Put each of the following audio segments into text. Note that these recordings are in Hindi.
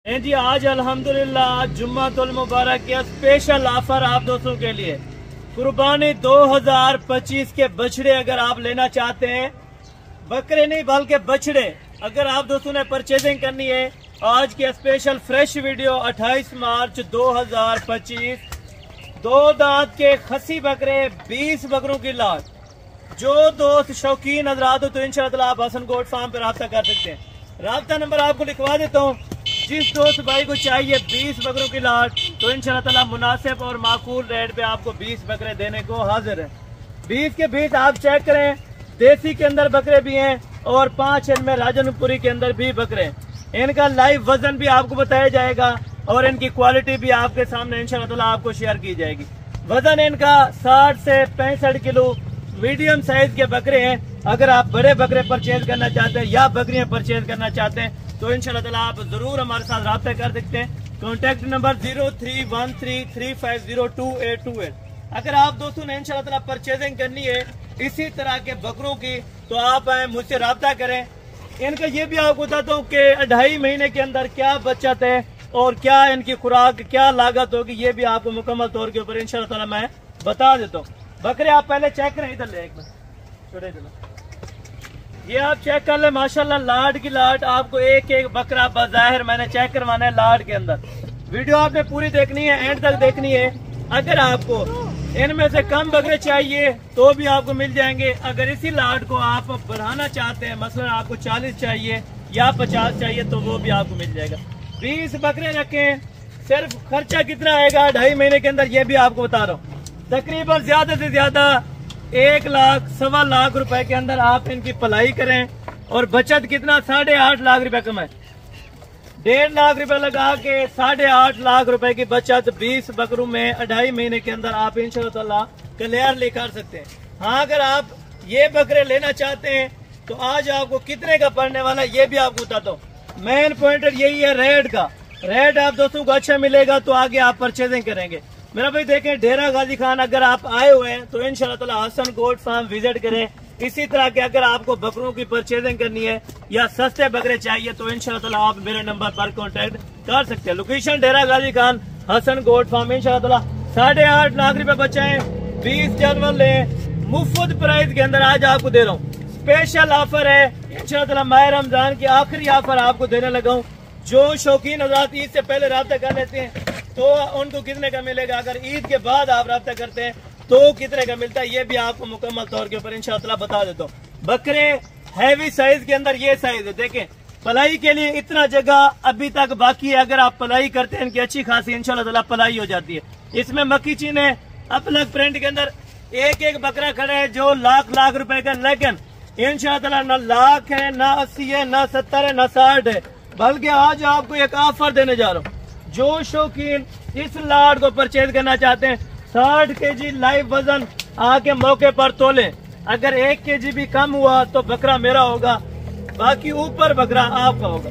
जी आज अल्हम्दुलिल्लाह जुम्मतुल मुबारक के स्पेशल ऑफर आप दोस्तों के लिए कुर्बानी 2025 के बछड़े अगर आप लेना चाहते हैं, बकरे नहीं बल्कि बछड़े अगर आप दोस्तों ने परचेजिंग करनी है, आज के स्पेशल फ्रेश वीडियो 28 मार्च 2025 दो दांत के खसी बकरे 20 बकरों की लाट। जो दोस्त शौकीन हजरात हो तो इंशाअल्लाह आप हसन गोट फार्म पर रब्ता कर सकते हैं। रब्ता नंबर आपको लिखवा देता हूँ। जिस दोस्त भाई को चाहिए 20 बकरों की लाट तो इंशाअल्लाह मुनासिब और माकूल रेट पे आपको 20 बकरे देने को हाजिर है। 20 के 20 आप चेक करें, देसी के अंदर बकरे भी हैं और 5 इनमें राजनपुरी के अंदर भी बकरे हैं। इनका लाइव वजन भी आपको बताया जाएगा और इनकी क्वालिटी भी आपके सामने इंशाअल्लाह आपको शेयर की जाएगी। वजन इनका 60 से 65 किलो मीडियम साइज के बकरे हैं। अगर आप बड़े बकरे परचेज करना चाहते हैं या बकरियां परचेज करना चाहते हैं तो इंशाअल्लाह आप जरूर हमारे साथ रब्ता कर सकते हैं। Contact number 031335022828। अगर आप दोस्तों ने इंशाअल्लाह परचेजिंग करनी है इसी तरह के बकरों की तो आप मुझसे रब्ता करें। इनका ये भी आपको बताता हूँ कि 2.5 महीने के अंदर क्या बचत है और क्या इनकी खुराक क्या लागत होगी, ये भी आपको मुकम्मल तौर के ऊपर इंशाअल्लाह मैं बता देता हूँ। बकरे आप पहले चेक करें, इधर ले एक मिनट छोटे चलो, ये आप चेक कर ले माशाल्लाह लाट की लाट। आपको एक एक बकरा बज़ाहिर मैंने चेक करवाना है लाट के अंदर। वीडियो आपने पूरी देखनी है, एंड तक देखनी है। अगर आपको इनमें से कम बकरे चाहिए तो भी आपको मिल जाएंगे। अगर इसी लाट को आप बढ़ाना चाहते हैं, मसलन आपको 40 चाहिए या 50 चाहिए तो वो भी आपको मिल जाएगा। 20 बकरे रखें, सिर्फ खर्चा कितना आएगा 2.5 महीने के अंदर ये भी आपको बता रहा हूँ। तकरीबन ज्यादा से ज्यादा 1 लाख सवा लाख रुपए के अंदर आप इनकी पलाई करें और बचत कितना 8.5 लाख रुपए कमाए। 1.5 लाख रुपए लगा के 8.5 लाख रुपए की बचत 20 बकरों में 2.5 महीने के अंदर आप इंशाअल्लाह क्लियरली कर सकते हैं। हाँ, अगर आप ये बकरे लेना चाहते हैं तो आज आपको कितने का पड़ने वाला है ये भी आपको बताता हूँ। मेन पॉइंट यही है रेट का। रेट आप दोस्तों को अच्छा मिलेगा तो आगे आप परचेजिंग करेंगे। मेरा भाई देखें, डेरा गाजी खान अगर आप आए हुए हैं तो इंशाअल्लाह हसन गोट फार्म विजिट करें। इसी तरह के अगर आपको बकरों की परचेजिंग करनी है या सस्ते बकरे चाहिए तो इंशाअल्लाह आप मेरे नंबर पर कांटेक्ट कर सकते हैं। लोकेशन डेरा गाजी खान हसन गोट फार्म। इंशाअल्लाह 8.5 लाख रुपए बचाएं, 20 जानवर लें मुफ्त प्राइस के अंदर। आज आपको दे रहा हूँ स्पेशल ऑफर है इंशाअल्लाह। माह रमजान की आखिरी ऑफर आपको देने लगा हूँ। जो शौकीन हज़रात ईद से पहले रब्ता कर लेते हैं तो उनको कितने का मिलेगा, अगर ईद के बाद आप रब्ता करते हैं तो कितने का मिलता है ये भी आपको मुकम्मल तौर के ऊपर इंशाअल्लाह बता देता हूँ। बकरे हैवी साइज के अंदर ये साइज है। देखें, पलाई के लिए इतना जगह अभी तक बाकी है। अगर आप पलाई करते हैं इनकी अच्छी खासी इंशाअल्लाह पलाई हो जाती है। इसमें मक्की चीन है अपलग प्रिंट के अंदर। एक एक बकरा खड़ा है जो लाख रुपए का, लेकिन इंशाअल्लाह न लाख है, न 80 है, न 70 है, न 60 है, बल्कि आज आपको एक ऑफर देने जा रहा हूँ। जो शौकीन इस लाट को परचेज करना चाहते हैं 60 केजी लाइव वजन आके मौके पर तोले। अगर 1 केजी भी कम हुआ तो बकरा मेरा होगा, बाकी ऊपर बकरा आपका होगा।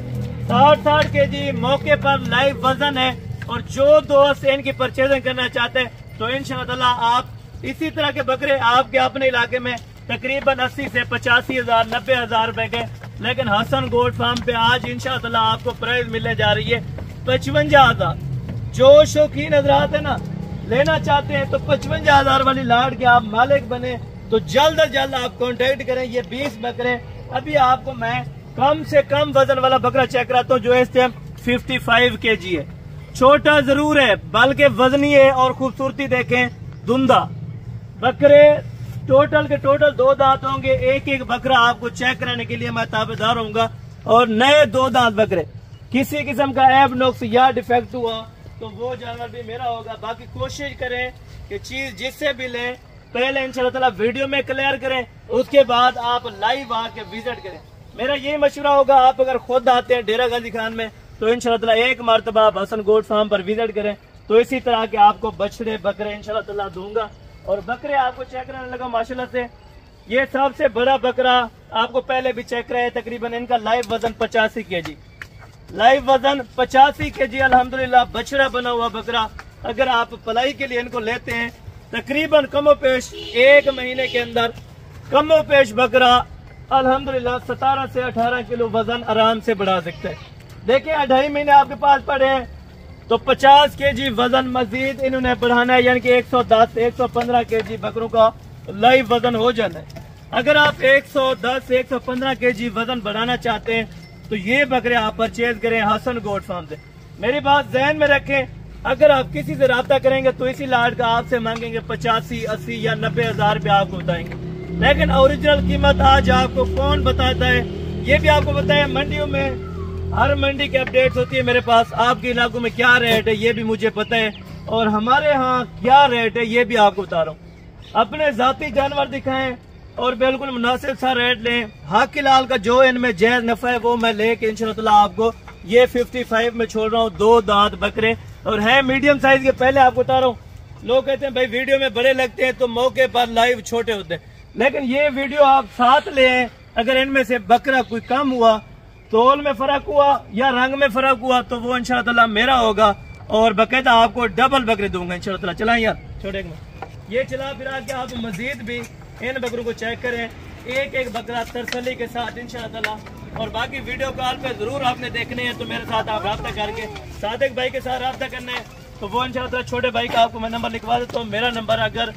60 केजी मौके पर लाइव वजन है। और जो दोस्त इनकी परचेजिंग करना चाहते हैं तो इंशाअल्लाह आप इसी तरह के बकरे आपके अपने इलाके में तकरीबन 80 से 85 हजार 90 हजार रुपए के, लेकिन हसन गोट फार्म पे आज इंशाअल्लाह आपको प्राइस मिलने जा रही है 55,000। जो शौकीन हजरात है ना लेना चाहते हैं तो 55,000 वाली लाट के आप मालिक बने तो जल्द अज जल्द आप कांटेक्ट करें। ये 20 बकरे अभी आपको मैं कम से कम वजन वाला बकरा चेक कराता हूँ जो इस टाइम 55 केजी है। छोटा जरूर है बल्कि वजनी है और खूबसूरती देखें धुंधा। बकरे टोटल के टोटल 2 दांत होंगे। एक एक बकरा आपको चेक कराने के लिए मैं ताबेदार होऊंगा। और नए 2 दांत बकरे, किसी किस्म का ऐब नुक्स या डिफेक्ट हुआ तो वो जानवर भी मेरा होगा। बाकी कोशिश करें कि चीज जिससे भी लें पहले इंशाअल्लाह वीडियो में क्लियर करें, उसके बाद आप लाइव आके विजिट करें। मेरा यही मशवरा होगा, आप अगर खुद आते हैं डेरा गाजी खान में तो इंशाअल्लाह एक मरतबा आप हसन गोट फार्म पर विजिट करें तो इसी तरह के आपको बछड़े बकरे इंशाअल्लाह दूंगा। और बकरे आपको चेक कराने लगा माशाल्लाह से। ये सबसे बड़ा बकरा आपको पहले भी चेक कराया, तकरीबन इनका लाइव वजन 85 केजी, लाइव वजन 85 केजी अल्हम्दुलिल्लाह बछड़ा बना हुआ बकरा। अगर आप पलाई के लिए इनको लेते हैं तकरीबन कमो पेश 1 महीने के अंदर कमो पेश बकरा अल्हम्दुलिल्लाह 17 से 18 किलो वजन आराम से बढ़ा सकता है। देखें 2.5 महीने आपके पास पड़े हैं तो 50 kg वजन मजीद इन्होंने बढ़ाना है, यानी कि 110 115 kg बकरों का लाइव वजन हो जाना है। अगर आप 110 115 kg वजन बढ़ाना चाहते हैं तो ये बकरे आप परचेज करें हसन गोट फार्म से। मेरी बात जहन में रखें, अगर आप किसी से रब्ता करेंगे तो इसी लाट का आपसे मांगेंगे 85 80 या 90 हज़ार रुपये आपको बताएंगे, लेकिन ओरिजिनल कीमत आज आपको कौन बताता है ये भी आपको बताया। मंडियों में हर मंडी की अपडेट्स होती है मेरे पास, आपके इलाकों में क्या रेट है ये भी मुझे पता है, और हमारे यहाँ क्या रेट है ये भी आपको बता रहा हूँ। अपने जाती जानवर दिखाएं और बिल्कुल मुनासिब सा रेट लें। हक लाल का जो इनमें जायज नफा है वो मैं लेके इंशाल्लाह आपको ये 55 में छोड़ रहा हूँ। 2 दांत बकरे और है मीडियम साइज के। पहले आपको बता रहा हूँ, लोग कहते हैं भाई वीडियो में बड़े लगते हैं तो मौके पर लाइव छोटे होते हैं, लेकिन ये वीडियो आप साथ ले आए। अगर इनमें से बकरा कोई कम हुआ, तोल में फर्क हुआ या रंग में फर्क हुआ तो वो इंशाल्लाह मेरा होगा और बाकायदा आपको डबल बकरे दूंगा इंशाल्लाह। चलाएं यार छोटे ये चला फिर के आप मजीद भी इन बकरों को चेक करें, एक एक बकरा तसल्ली के साथ इंशाल्लाह। और बाकी वीडियो कॉल पे जरूर आपने देखने हैं तो मेरे साथ आप रब्ता करके सादिक भाई के साथ रब्ता करना है तो वो इंशाल्लाह छोटे भाई का आपको मैं नंबर लिखवा देता हूँ। मेरा नंबर अगर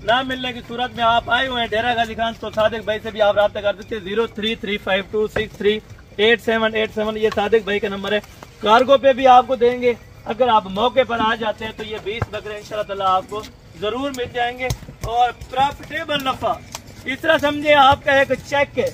ना मिलने की सूरत में आप आए हुए हैं डेरा गाजी खान तो सादिक भाई से भी आप रब्ता कर सकते हैं। 03352638787 ये सादिक भाई का नंबर है। कार्गो पे भी आपको देंगे, अगर आप मौके पर आ जाते हैं तो ये 20 बकरे इंशाल्लाह आपको जरूर मिल जाएंगे। और प्रॉफिटेबल नफा इस तरह समझे आपका एक चेक है,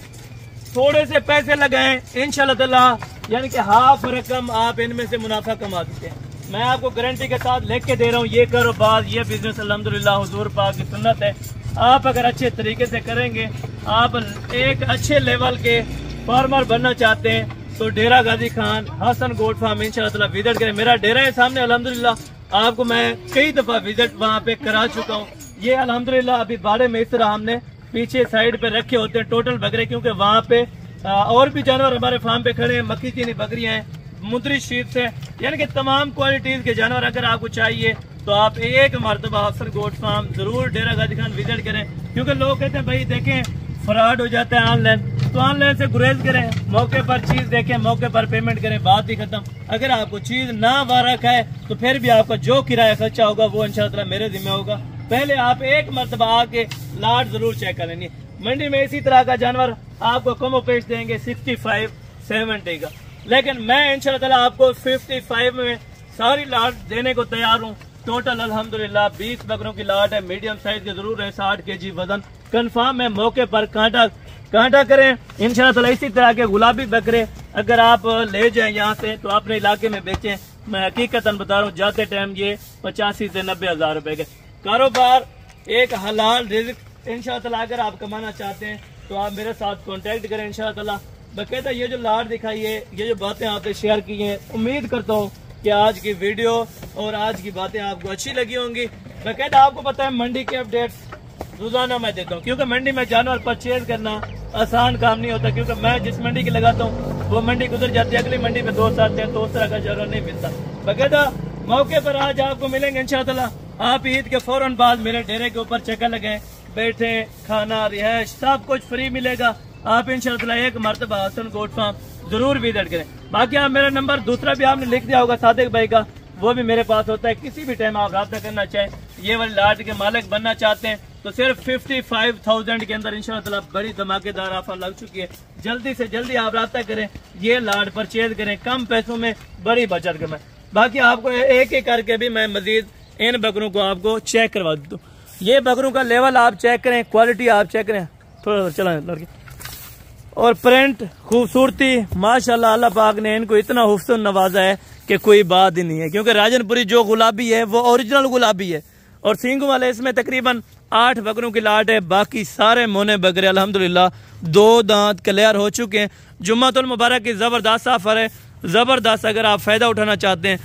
थोड़े से पैसे लगाएं इंशाल्लाह यानी कि हाफ रकम आप इनमें से मुनाफा कमा सकते हैं। मैं आपको गारंटी के साथ लिख के दे रहा हूँ, ये कारोबार ये बिजनेस अल्हम्दुलिल्लाह हुजूर पाक की सुन्नत है। आप अगर अच्छे तरीके से करेंगे, आप एक अच्छे लेवल के फार्मर बनना चाहते हैं तो डेरा गाजी खान हसन गोट फार्म इंशाल्लाह विजिट करें। मेरा डेरा है सामने अल्हम्दुलिल्लाह, आपको मैं कई दफा विजिट वहाँ पे करा चुका हूँ। ये अल्हम्दुलिल्लाह अभी बाड़े में इस तरह हमने पीछे साइड पे रखे होते हैं टोटल बकरे, क्योंकि वहाँ पे और भी जानवर हमारे फार्म पे खड़े हैं। मक्की चीनी बकरियां हैं, मुंदरी शीप से, यानी कि तमाम क्वालिटीज के जानवर अगर आपको चाहिए तो आप एक मरतबा हसन गोट फार्म जरूर डेरा गाजी खान विजिट करें। क्योंकि लोग कहते हैं भाई देखें फ्रॉड हो जाता है ऑनलाइन, तो ऑनलाइन से गुरेज करें, मौके पर चीज देखें, मौके पर पेमेंट करें, बात ही खत्म। अगर आपको चीज ना वारक है तो फिर भी आपका जो किराया खर्चा होगा वो इंशाल्लाह मेरे जिम्मे होगा। पहले आप एक मरतबा आके लाट जरूर चेक कर लेंगे। मंडी में इसी तरह का जानवर आपको कमो पेश देंगे 65 70 का, लेकिन मैं इंशाल्लाह आपको 55 में सारी लाट देने को तैयार हूँ। टोटल अल्हम्दुलिल्लाह 20 बकरों की लाट है, मीडियम साइज के जरूर है, 60 kg वजन कंफर्म है। मौके पर कांटा करें इंशाल्लाह। इसी तरह के गुलाबी बकरे अगर आप ले जाएं यहाँ से तो अपने इलाके में बेचें। मैं हकीकतन बता रहा हूँ, जाते टाइम ये 85 से 90 हज़ार रुपए के कारोबार, एक हलाल रिज़्क इंशाल्लाह। अगर आप कमाना चाहते हैं तो आप मेरे साथ कांटेक्ट करें इंशाल्लाह। बाकायदा ये जो लाट दिखाई है, ये जो बातें आपसे शेयर की हैं, उम्मीद करता हूँ कि आज की वीडियो और आज की बातें आपको अच्छी लगी होंगी। बाकायदा आपको पता है मंडी के अपडेट्स रोजाना मैं देता हूँ, क्योंकि मंडी में जानवर परचेज करना आसान काम नहीं होता। क्योंकि मैं जिस मंडी की लगाता हूँ वो मंडी गुजर जाती है, अगली मंडी में दोस्त आते हैं तो उस तरह का जानवर नहीं मिलता। बाकायदा मौके पर आज आपको मिलेंगे इंशाल्लाह। आप ईद के फौरन बाद मेरे डेरे के ऊपर चक्कर लगाएं, बैठे, खाना रिहाइश सब कुछ फ्री मिलेगा। आप इंशाल्लाह एक मरतबा हसन गोट फार्म जरूर विजिट करें। बाकी आप मेरा नंबर दूसरा भी आपने लिख दिया होगा सादिक भाई का, वो भी मेरे पास होता है। किसी भी टाइम आप रब्ता करना चाहें, ये वाली लाट के मालिक बनना चाहते हैं तो सिर्फ 55,000 के अंदर इंशाल्लाह बड़ी धमाकेदार ऑफर लग चुकी है। जल्दी से जल्दी आप रब्ता करें, ये लाट परचेज करें, कम पैसों में बड़ी बचत करें। बाकी आपको एक एक करके भी मैं मजीद इन बकरों को आपको चेक करवा देता हूँ। ये बकरों का लेवल आप चेक करें, क्वालिटी आप चेक करें, थोड़ा चला लड़के, और प्रिंट खूबसूरती माशाल्लाह अल्लाह पाक ने इनको इतना हुस्न नवाजा है कि कोई बात ही नहीं है। क्योंकि राजनपुरी जो गुलाबी है वो ओरिजिनल गुलाबी है, और सींगों वाले इसमें तकरीबन 8 बकरों की लाट है। बाकी सारे मोने बकरे अल्हम्दुलिल्लाह 2 दांत क्लियर हो चुके हैं। जुम्मतुल मुबारक की जबरदस्त ऑफर है, जबरदस्त। अगर आप फायदा उठाना चाहते हैं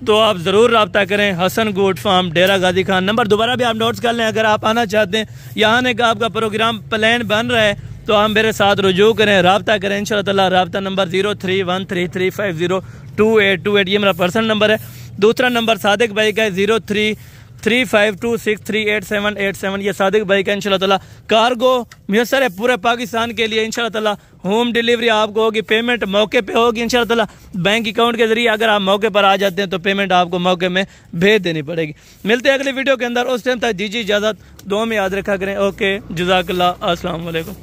तो आप जरूर रब्ता करें हसन गोट फार्म डेरा गाजी खान। नंबर दोबारा भी आप नोट्स कर लें। अगर आप आना चाहते हैं या आने का आपका प्रोग्राम प्लान बन रहा है तो आप मेरे साथ रुजू करें, रब्ता करें इंशाल्लाह। रब्ता नंबर 031335022828 ये मेरा पर्सनल नंबर है। दूसरा नंबर सादिक भाई का है 03 3526388787। ये सादिक भाई का इंशाल्लाह ताला कार्गो मैसर है पूरे पाकिस्तान के लिए। इंशाल्लाह ताला होम डिलीवरी आपको होगी, पेमेंट मौके पे होगी इंशाल्लाह ताला बैंक अकाउंट के जरिए। अगर आप मौके पर आ जाते हैं तो पेमेंट आपको मौके में भेज देनी पड़ेगी। मिलते हैं अगली वीडियो के अंदर, उस टाइम तक दीजिए इजाज़त, दुआ में याद रखा करें। ओके, जज़ाकल्लाह, अस्सलाम वालेकुम।